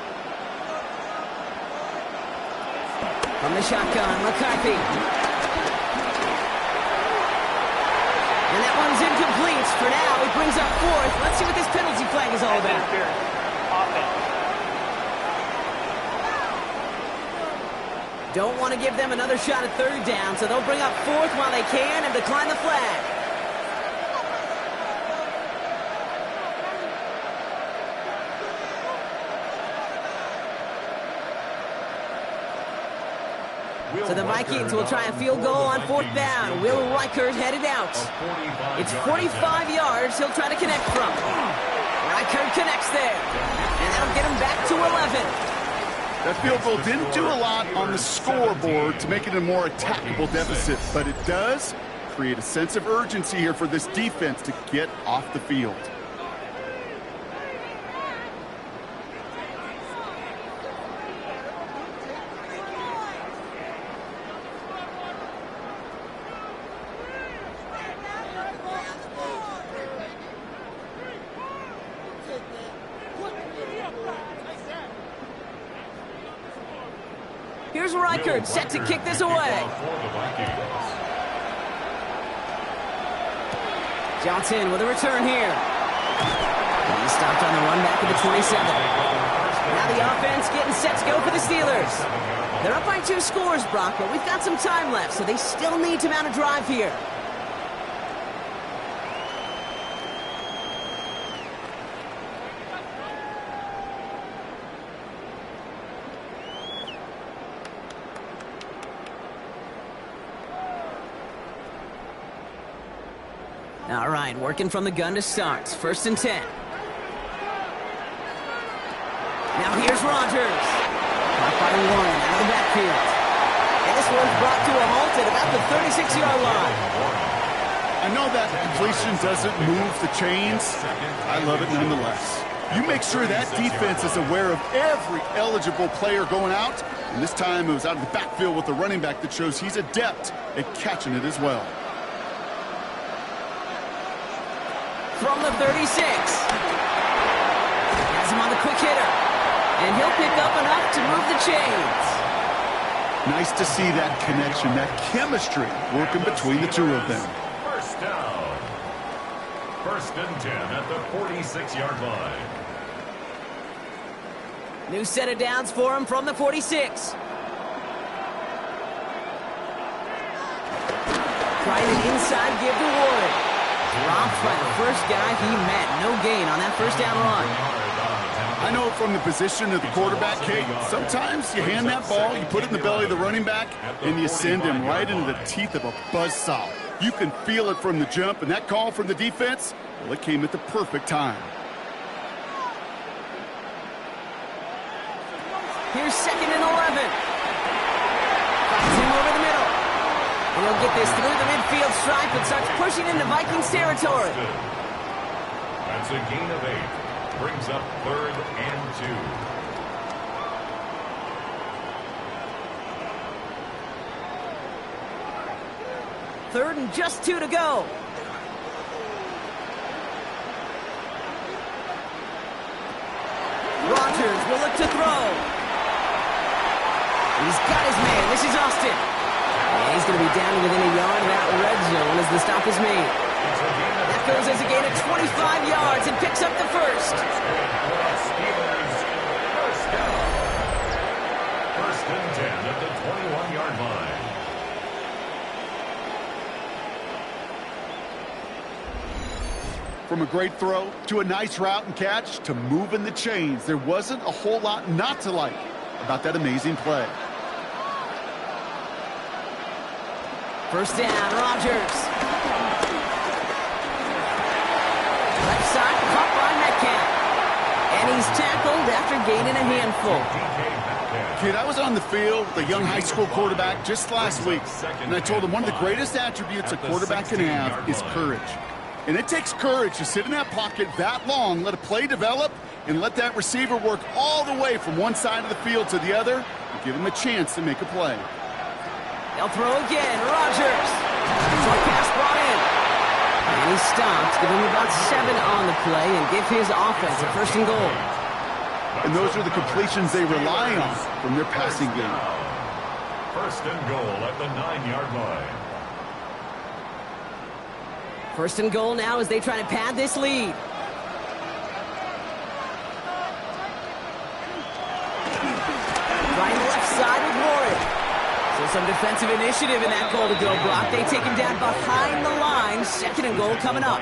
From the shotgun, McCarthy. And that one's incomplete. For now, it brings up 4th. Let's see what this penalty flag is all about. Don't want to give them another shot at 3rd down, so they'll bring up 4th while they can and decline the flag. So the Vikings will try a field goal on 4th down. Will Reichert headed out. It's 45 yards he'll try to connect from. Reichert connects there. And that'll get him back to 11. That field goal didn't do a lot on the scoreboard to make it a more attackable deficit, but it does create a sense of urgency here for this defense to get off the field. Here's Reichert, set to kick this away. Johnson with a return here. He stopped on the run back at the 27. Now the offense getting set to go for the Steelers. They're up by 2 scores, Brock, but we've got some time left, so they still need to mount a drive here. All right, working from the gun to start. 1st and 10. Now here's Rodgers. Caught by Warren out of the backfield. And this one's brought to a halt at about the 36-yard line. I know that completion doesn't move the chains. I love it nonetheless. You make sure that defense is aware of every eligible player going out. And this time it was out of the backfield with the running back that shows he's adept at catching it as well. From the 36. Has him on the quick hitter. And he'll pick up enough to move the chains. Nice to see that connection, that chemistry working between the two of them. First down. 1st and 10 at the 46-yard line. New set of downs for him from the 46. Trying an inside give to Ward. Dropped by the first guy he met. No gain on that 1st down run. I know from the position of the quarterback, Kate, sometimes you hand that ball, you put it in the belly of the running back, and you send him right into the teeth of a buzzsaw. You can feel it from the jump, and that call from the defense, well, it came at the perfect time. Here's 2nd and 11. Finds him over the middle. And he'll get this through the midfield stripe and starts pushing into Vikings territory. That's a gain of 8. Brings up 3rd and 2. Third and just 2 to go. Rodgers will look to throw. He's got his man. This is Austin. And he's going to be down within a yard of that red zone as the stop is made. That goes as a gain of 25 yards and picks up the first. First and 10 at the 21-yard line. From a great throw to a nice route and catch to moving the chains, there wasn't a whole lot not to like about that amazing play. First down, Rodgers. Left side, caught by Metcalf. And he's tackled after gaining a handful. Kid, I was on the field with a young high school quarterback just last week, and I told him one of the greatest attributes a quarterback can have is courage. And it takes courage to sit in that pocket that long, let a play develop, and let that receiver work all the way from one side of the field to the other, and give him a chance to make a play. They'll throw again. Rodgers. Short pass brought in. And he stops, give him about 7 on the play, and give his offense a 1st and goal. And those are the completions they rely on from their passing game. 1st and goal at the 9-yard line. 1st and goal now as they try to pad this lead. Right left side with Warren. So some defensive initiative in that goal-to-go block. They take him down behind the line. 2nd and goal coming up.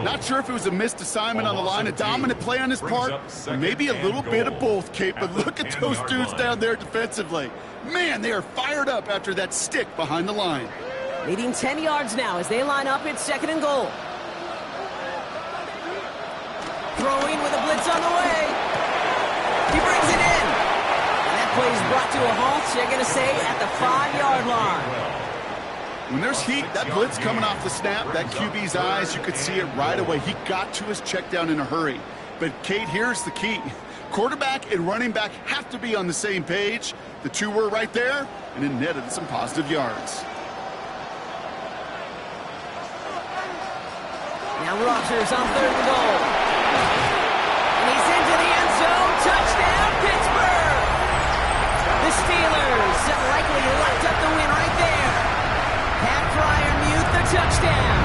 Not sure if it was a missed assignment on the line, a dominant play on his part, or maybe a little bit of both, Kate, but look at those dudes down there defensively. Man, they are fired up after that stick behind the line. Leading 10 yards now as they line up. It's 2nd and goal. Throwing with a blitz on the way. He brings it in. And that play is brought to a halt, they're going to say, at the 5-yard line. When there's heat, that blitz coming off the snap, that QB's eyes, you could see it right away. He got to his check down in a hurry. But, Kate, here's the key. Quarterback and running back have to be on the same page. The two were right there, and it netted some positive yards. Now Rodgers on 3rd and goal. And he's into the end zone. Touchdown, Pittsburgh! The Steelers likely locked up the win right there. Pat Fryer mute the touchdown.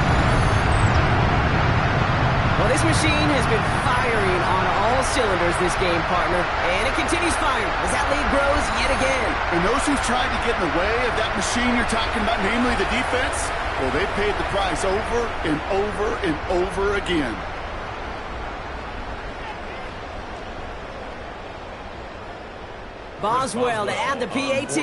Well, this machine has been firing on all cylinders this game, partner. And it continues firing as that lead grows yet again. And those who've tried to get in the way of that machine you're talking about, namely the defense, well, they paid the price over and over and over again. Boswell to add the PAT.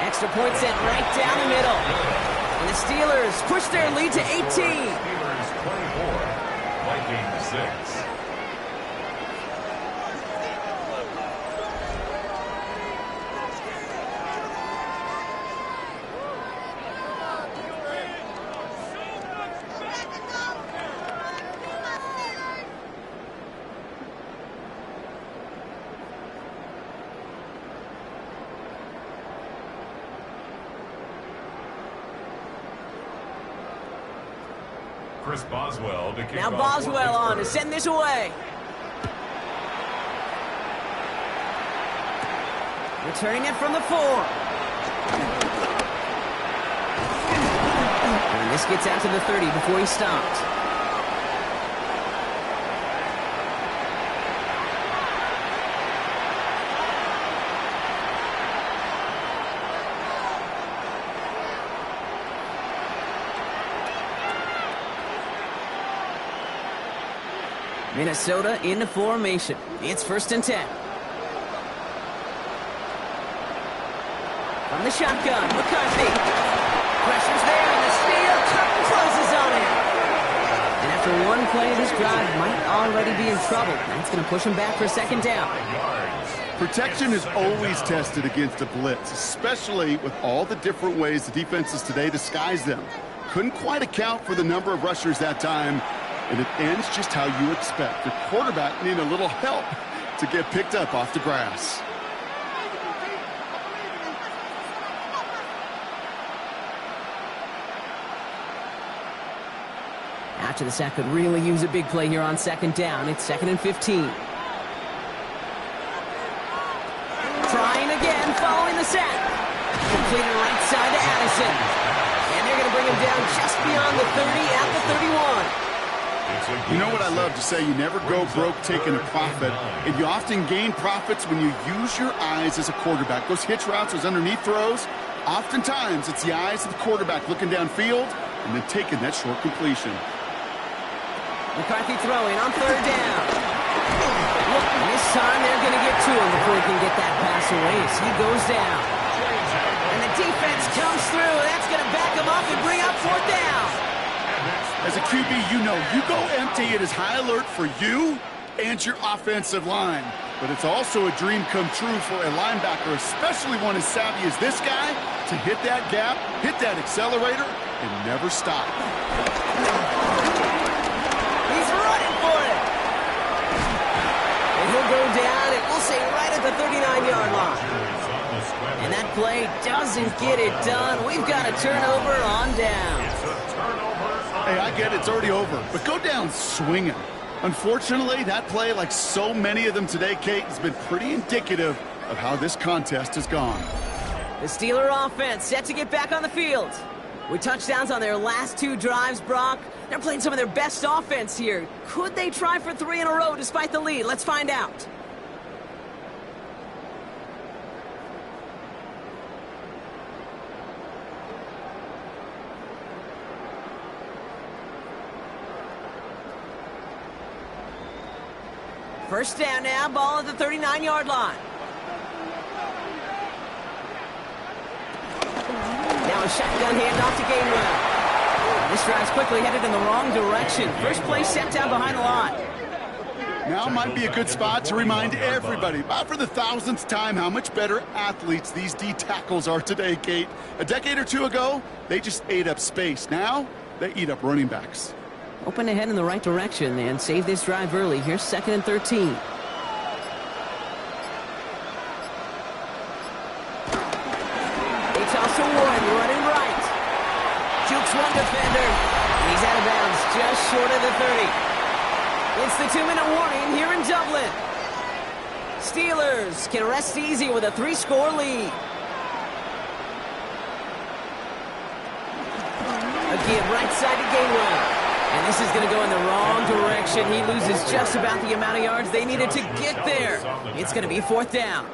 Extra point sent right down the middle. And the Steelers push their lead to 18. Steelers 24, Vikings 6. Chris Boswell to kick now off Boswell on to send this away. Returning it from the 4. And this gets out to the 30 before he stopped. Minnesota into formation. It's 1st and 10. From the shotgun, McCarthy. Pressure's there, and the steal closes on him. And after one play, this drive might already be in trouble. That's going to push him back for second down. Protection is always tested against a blitz, especially with all the different ways the defenses today disguise them. Couldn't quite account for the number of rushers that time, and it ends just how you expect. The quarterback needed a little help to get picked up off the grass. After the sack could really use a big play here on second down. It's 2nd and 15. Trying again, following the sack. Completed right side to Addison. And they're going to bring him down just beyond the 30 at the 31. You know what I love to say? You never go broke taking a profit. And you often gain profits when you use your eyes as a quarterback. Those hitch routes, those underneath throws, oftentimes it's the eyes of the quarterback looking downfield and then taking that short completion. McCarthy throwing on 3rd down. Look, this time they're going to get to him before he can get that pass away as he goes down. And the defense comes through. That's going to back him up and bring up 4th down. As a QB, you know you go empty. It is high alert for you and your offensive line. But it's also a dream come true for a linebacker, especially one as savvy as this guy, to hit that gap, hit that accelerator, and never stop. He'll go down, and we'll say right at the 39-yard line. And that play doesn't get it done. We've got a turnover on down. Hey, I get it. It's already over. But go down swinging. Unfortunately, that play, like so many of them today, Kate, has been pretty indicative of how this contest has gone. The Steeler offense set to get back on the field. With touchdowns on their last 2 drives, Brock, they're playing some of their best offense here. Could they try for 3 in a row despite the lead? Let's find out. First down now, ball at the 39-yard line. Now a shotgun handoff to Gainwell. This drive's quickly headed in the wrong direction. First play set down behind the line. Now might be a good spot to remind everybody, about for the 1000th time, how much better athletes these D tackles are today, Kate. A decade or 2 ago, they just ate up space. Now, they eat up running backs. Open ahead in the right direction and save this drive early. Here's 2nd and 13. They toss to Warren, running right. Jukes one defender. He's out of bounds, just short of the 30. It's the 2-minute warning here in Dublin. Steelers can rest easy with a 3-score lead. Again, right side to Gainwell. And this is going to go in the wrong direction. He loses just about the amount of yards they needed to get there. It's going to be 4th down.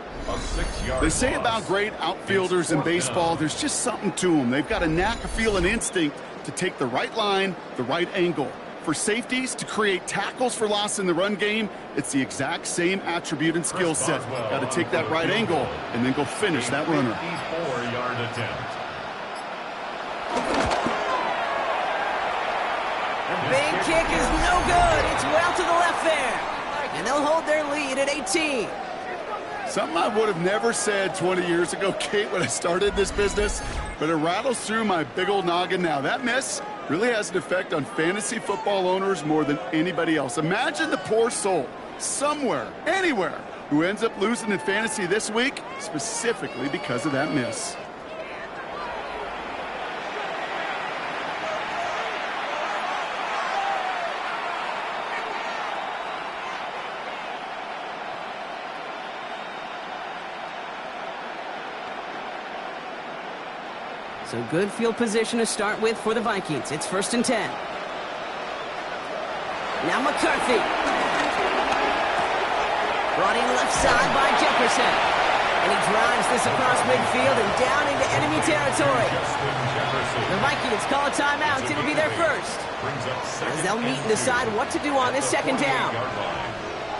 They say about great outfielders in baseball, there's just something to them. They've got a knack, a feel, an instinct to take the right line, the right angle. For safeties to create tackles for loss in the run game, it's the exact same attribute and skill set. Got to take that right angle and then go finish that runner. 54-yard attempt. The big kick is no good. It's well to the left there. And they'll hold their lead at 18. Something I would have never said 20 years ago, Kate, when I started this business, but it rattles through my big old noggin now. That miss really has an effect on fantasy football owners more than anybody else. Imagine the poor soul somewhere, anywhere, who ends up losing in fantasy this week specifically because of that miss. So good field position to start with for the Vikings. It's 1st and 10. Now McCarthy. Brought in left side by Jefferson. And he drives this across midfield and down into enemy territory. The Vikings call a timeout. It'll be their first. As they'll meet and decide what to do on this 2nd down.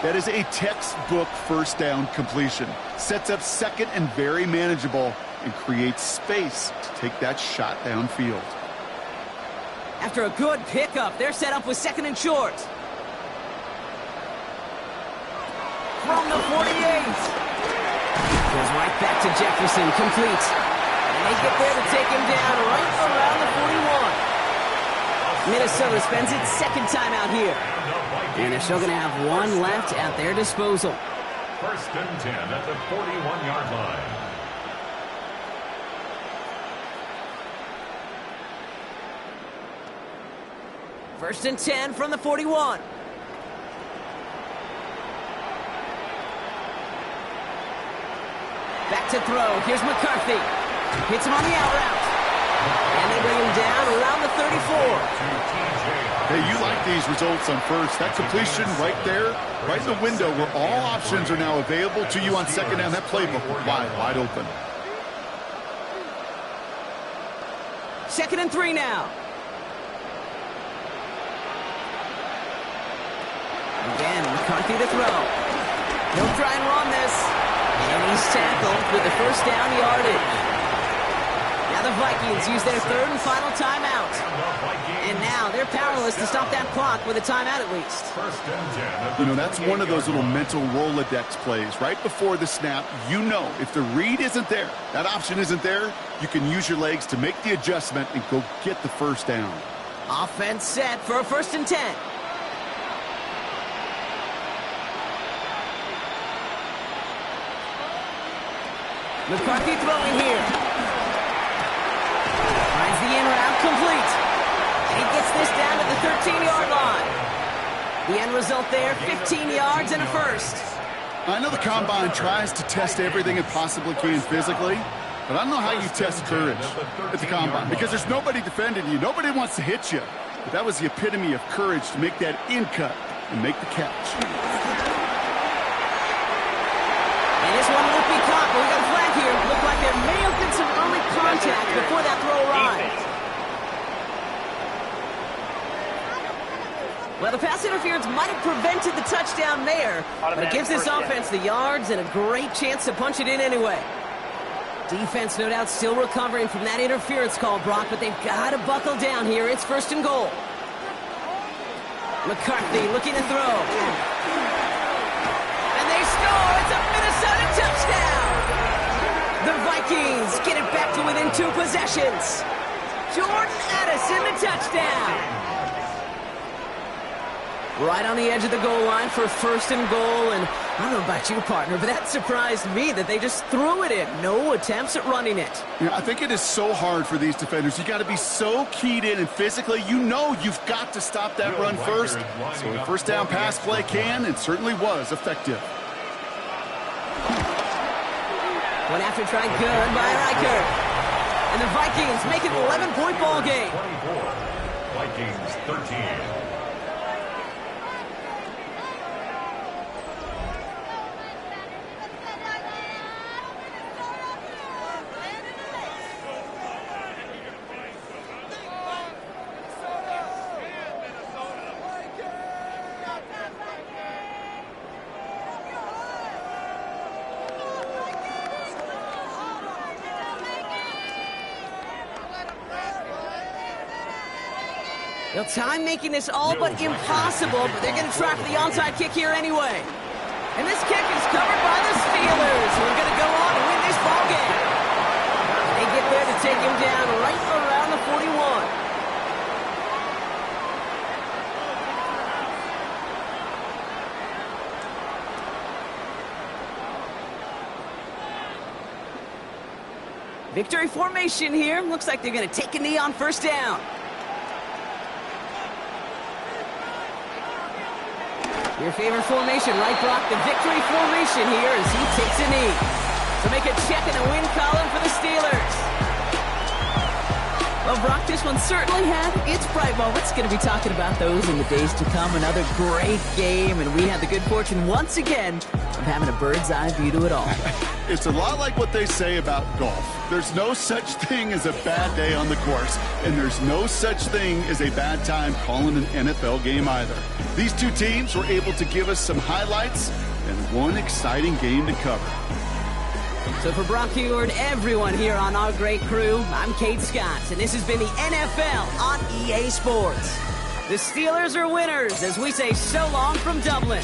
That is a textbook first down completion. Sets up 2nd and very manageable and creates space to take that shot downfield. After a good pickup, they're set up with 2nd and short. from the 48. Goes right back to Jefferson, complete. And they get there to take him down right around the 41. Minnesota spends its second timeout here. And they're still going to have one left at their disposal. First and 10 at the 41-yard line. First and 10 from the 41. Back to throw. Here's McCarthy. Hits him on the out route. And they bring him down around the 34. Hey, you like these results on first. That completion right there, right in the window where all options are now available to you on second down. That playbook wide open. Second and 3 now. Again, McCarthy to throw. He'll try and run this. And he's tackled with the first down yardage. Now the Vikings use their third and final timeout. And now they're powerless to stop that clock with a timeout at least. You know, that's one of those little mental Rolodex plays. Right before the snap, you know if the read isn't there, that option isn't there, you can use your legs to make the adjustment and go get the first down. Offense set for a first and 10. McCarthy throwing here. Finds the in route complete. And he gets this down to the 13-yard line. The end result there, 15 yards and a first. I know the combine tries to test everything it possibly can physically, but I don't know how you test courage at the combine because there's nobody defending you. Nobody wants to hit you. But that was the epitome of courage to make that in cut and make the catch. And this one won't be caught, but we got a flag here. Looked like there may have been some early contact before that throw arrived. Well, the pass interference might have prevented the touchdown there, but it gives this offense the yards and a great chance to punch it in anyway. Defense, no doubt, still recovering from that interference call, Brock, but they've got to buckle down here. It's first and goal. McCarthy looking to throw. And they score. It's a Minnesota touchdown. The Vikings get it back to within 2 possessions. Jordan Addison, the touchdown. Right on the edge of the goal line for first and goal, and I don't know about you, partner, but that surprised me that they just threw it in. No attempts at running it. Yeah, I think it is so hard for these defenders. You got to be so keyed in, and physically, you know you've got to stop that run first. So a first down pass play can and certainly was effective. One after try, good by Riker. And the Vikings make it an 11-point ball game. 24, Vikings 13. Well, time making this all but impossible, but they're going to try for the onside kick here anyway. And this kick is covered by the Steelers, who are going to go on and win this ball game. They get there to take him down right around the 41. Victory formation here. Looks like they're going to take a knee on first down. Your favorite formation, right, Brock? The victory formation here as he takes a knee. So make a check in the win column for the Steelers. Well, Brock, this one certainly had its bright moments. Going to be talking about those in the days to come. Another great game, and we had the good fortune once again of having a bird's eye view to it all. It's a lot like what they say about golf. There's no such thing as a bad day on the course, and there's no such thing as a bad time calling an NFL game either. These two teams were able to give us some highlights and one exciting game to cover. So for Brock Huard and everyone here on our great crew, I'm Kate Scott, and this has been the NFL on EA Sports. The Steelers are winners as we say so long from Dublin.